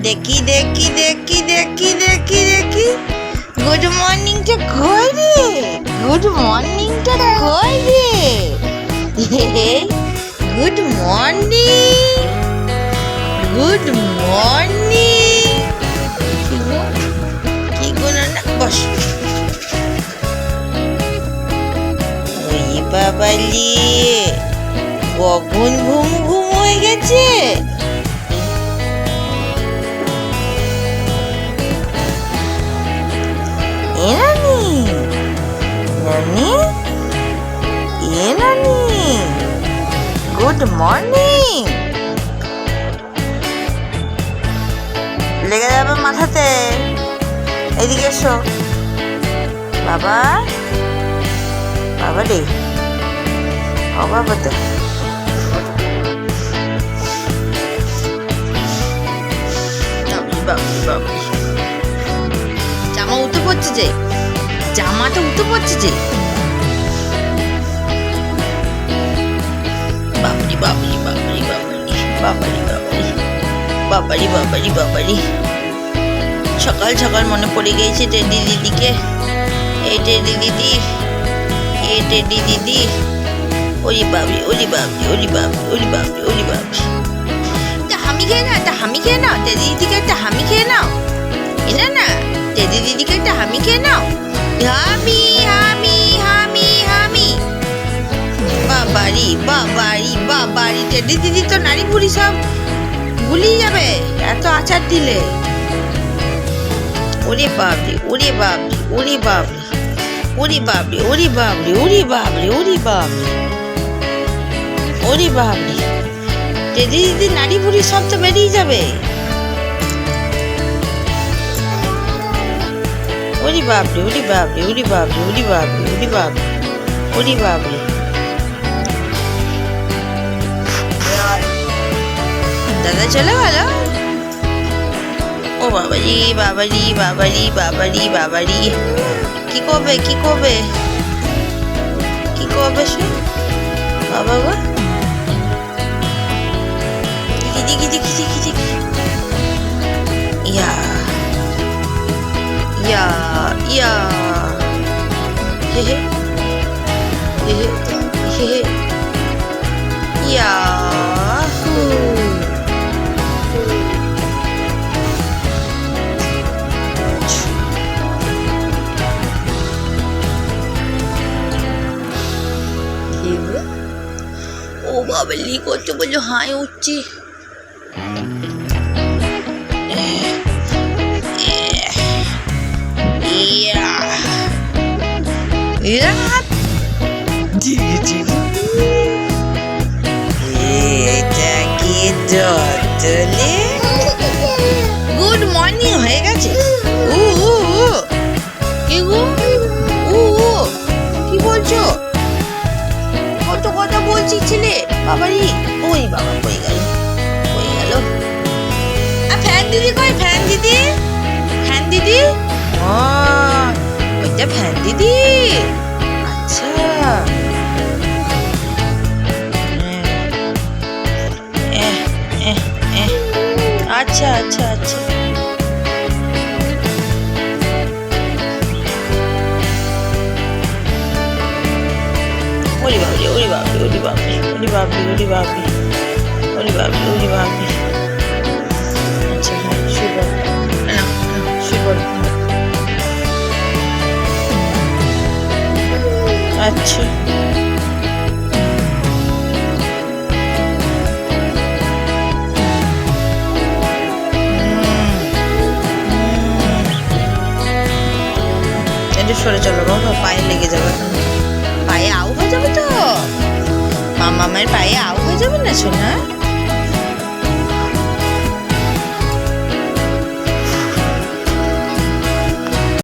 দেখি দেখি দেখি দেখি দেখি দেখি গুড মর্নিংটা কই রে? গুড মর্নিংটা কই রে? Good morning, good morning. কি গো না বস। ওই বাবালি কখন ঘুম ঘুম হয়ে গেছে। Good morning. লেগে যাবে মাথাতে। এদিকে এসো বাবা। বাবা রে, ও বাবা তো জামা উঠে পড়ছে যে, জামাটা উঠে পড়ছে যে। বাবারি বাবারি বাবারি বাবারি বাবারি বাবারি বাবারি বাবারি বাবারি। সকাল সকাল মনে পড়ে গিয়েছে টেডি দিদিকে। এই টেডি দিদি, এই টেডি দিদি। ওলি বাবরি, ওলি বাবরি, ওলি বাবরি, ওলি বাবরি, ওলি বাবরি। একটা হামি খেয়ে নাও, একটা হামি খেয়ে নাও। টেডি দিদিকে একটা হামি খেয়ে নাও। এনা না, টেডি দিদিকে একটা হামি খেয়ে নাও। হামি হামি হামি হামি। বাবারি বাবারি বাবারি। টেডি দিদি তো নারী বুড়ি সব ভুলিয়ে যাবে এত আচার দিলে। ওরে বাবরি, ওরে বাবরি, ওরে বাবরি, ওরে বাবরি, ওরে বাবরি, ওরে বাবরি, ওরে বাবরি, ওরে বাবরি। টেডি দিদি নারী বুড়ি সব তো বেরিয়ে যাবে। ওরে বাবরি, ওরে বাবরি, ওরে বাবরি, ওরে বাবরি, ওরে বাবরি, ওরে বাবরি। দাদা চলে গেল। ও বাবারি বাবারি বাবারি বাবারি বাবারি। কি করবে, কি করবে, কি করবে সে? বাবা বা দেখি দেখি দেখি দেখি দেখি। ইয়া ইয়া ইয়া। হে হে হে হে হে। ইয়া ও বাবলি করতে বলছো হাই উঠছি। গুড মর্নিং হয়ে গেছে। কি গো, কি বলছো? কত কথা বলছি ছেলে। বাবারি, ওই বাবা হয়ে গেল, হয়ে গেল। ফ্যান দিদি কই? ফ্যান দিদি, ফ্যান দিদি। ওইটা ফ্যান দিদি। আচ্ছা আচ্ছা আচ্ছা আচ্ছা। ওরে বাবরি, ওরে বাবরি, ওরে বাবরি, ওরে বাবরি, ওরে বাবরি, ওরে বাবরি, ওরে বাবরি। আচ্ছা শুয়ে পড়ো, না শুয়ে পড়ো। আচ্ছা এটা সরে চলো বাবা, পায়ে লেগে যাবে। পায়ে আউ হয়ে যাবে তো, মামামের পায়ে আউ হয়ে যাবে না শোনা।